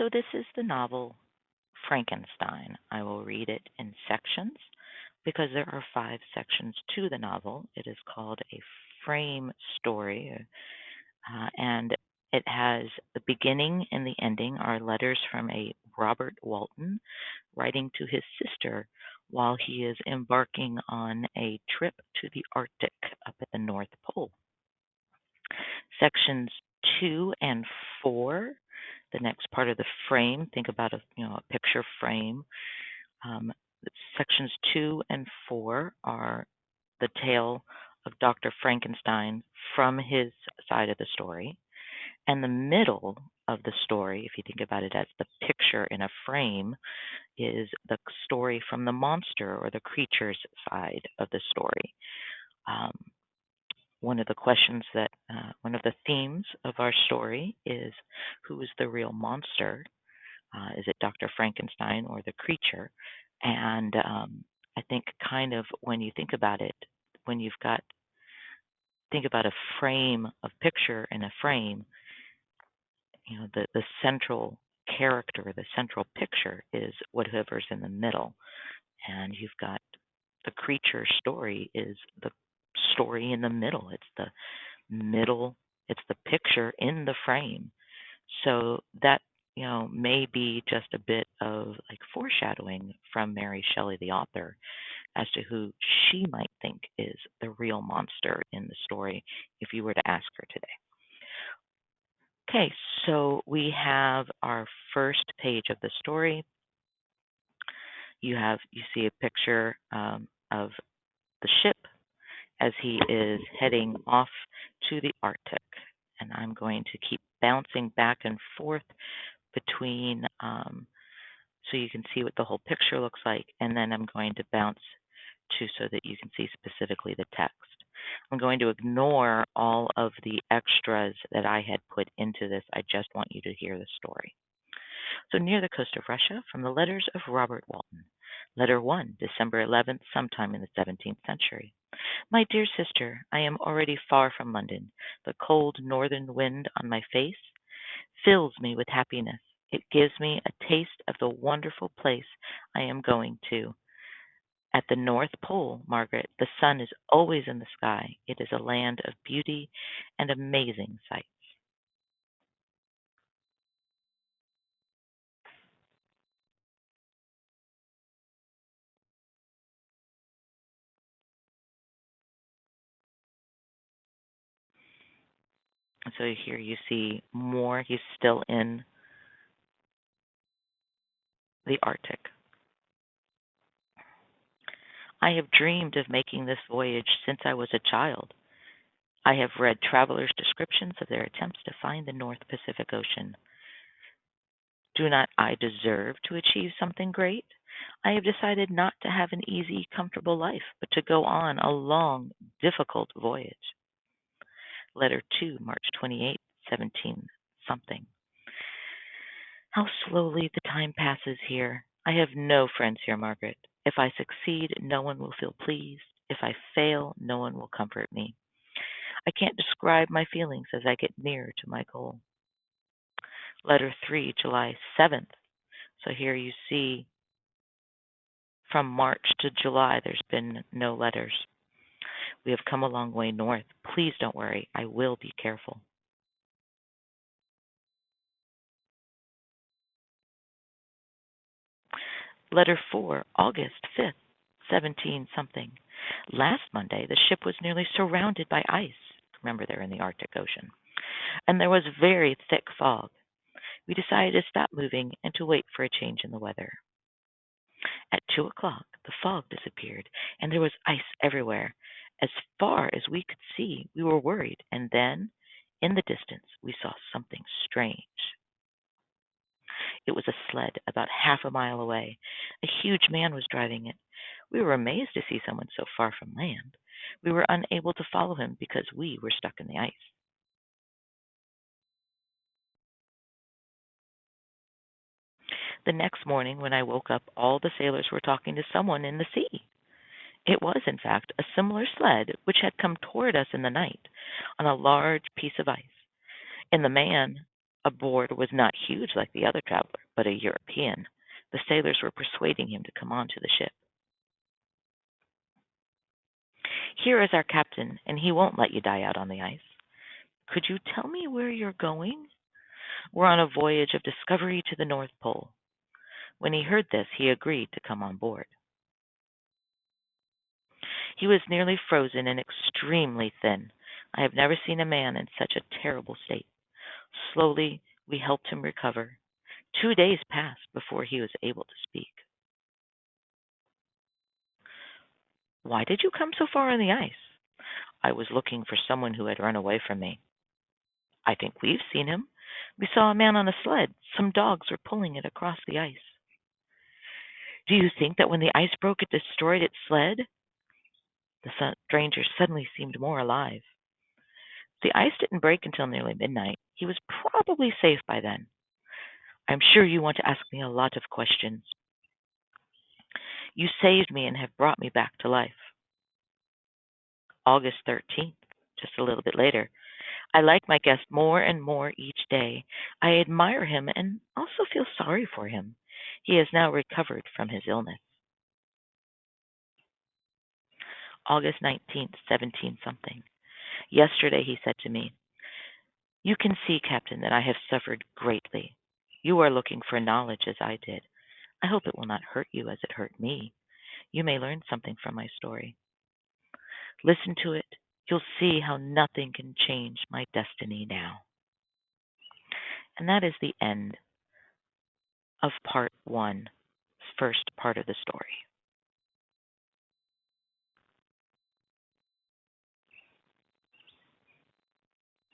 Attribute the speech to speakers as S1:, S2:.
S1: So this is the novel Frankenstein. I will read it in sections because there are 5 sections to the novel. It is called a frame story, and it has the beginning and the ending are letters from a Robert Walton writing to his sister while he is embarking on a trip to the Arctic up at the North Pole. Sections 2 and 4, the next part of the frame. Think about a picture frame. Um, Sections 2 and 4 are the tale of Dr. Frankenstein from his side of the story, and the middle of the story, if you think about it as the picture in a frame, is the story from the monster or the creature's side of the story. Um, one of the themes of our story is who is the real monster? Is it Dr. Frankenstein or the creature? And I think kind of when you think about it, when you've got think about a frame of picture in a frame, the central character, the central picture is whatever's in the middle, and you've got the creature story is the story in the middle. It's the middle, it's the picture in the frame. So that, may be just a bit of like foreshadowing from Mary Shelley, the author, as to who she might think is the real monster in the story if you were to ask her today. Okay, so we have our first page of the story. You see a picture of the ship as he is heading off to the Arctic. And I'm going to keep bouncing back and forth between, so you can see what the whole picture looks like, and then I'm going to bounce to so that you can see specifically the text. I'm going to ignore all of the extras that I had put into this. I just want you to hear the story. So near the coast of Russia, from the letters of Robert Walton. Letter 1, December 11th, sometime in the 17th century. My dear sister, I am already far from London. The cold northern wind on my face fills me with happiness. It gives me a taste of the wonderful place I am going to. At the North Pole, Margaret, the sun is always in the sky. It is a land of beauty and amazing sights. And so here you see more. He's still in the Arctic. I have dreamed of making this voyage since I was a child. I have read travelers' descriptions of their attempts to find the North Pacific Ocean. Do not I deserve to achieve something great? I have decided not to have an easy, comfortable life, but to go on a long, difficult voyage. Letter 2, March 28th, 17 something. How slowly the time passes here. I have no friends here, Margaret. If I succeed, no one will feel pleased. If I fail, no one will comfort me. I can't describe my feelings as I get nearer to my goal. Letter 3, July 7th. So here you see from March to July, there's been no letters. We have come a long way north. Please don't worry. I will be careful. Letter 4, August 5th, 17 something. Last Monday, the ship was nearly surrounded by ice. Remember, they're in the Arctic Ocean. And there was very thick fog. We decided to stop moving and to wait for a change in the weather. At 2 o'clock, the fog disappeared, and there was ice everywhere. As far as we could see, we were worried, and then, in the distance, we saw something strange. It was a sled about half a mile away. A huge man was driving it. We were amazed to see someone so far from land. We were unable to follow him because we were stuck in the ice. The next morning, when I woke up, all the sailors were talking to someone in the sea. It was, in fact, a similar sled which had come toward us in the night on a large piece of ice. In the man Aboard was not huge like the other traveler, but a European. The sailors were persuading him to come onto the ship. Here is our captain, and he won't let you die out on the ice. Could you tell me where you're going? We're on a voyage of discovery to the North Pole. When he heard this, he agreed to come on board. He was nearly frozen and extremely thin. I have never seen a man in such a terrible state. Slowly, we helped him recover. 2 days passed before he was able to speak. Why did you come so far on the ice? I was looking for someone who had run away from me. I think we've seen him. We saw a man on a sled. Some dogs were pulling it across the ice. Do you think that when the ice broke, it destroyed its sled? The stranger suddenly seemed more alive. The ice didn't break until nearly midnight. He was probably safe by then. I'm sure you want to ask me a lot of questions. You saved me and have brought me back to life. August 13th, just a little bit later. I like my guest more and more each day. I admire him and also feel sorry for him. He has now recovered from his illness. August 19th, 17 something. Yesterday he said to me, You can see, Captain, that I have suffered greatly. You are looking for knowledge as I did. I hope it will not hurt you as it hurt me. You may learn something from my story. Listen to it. You'll see how nothing can change my destiny now. And that is the end of part one, first part of the story.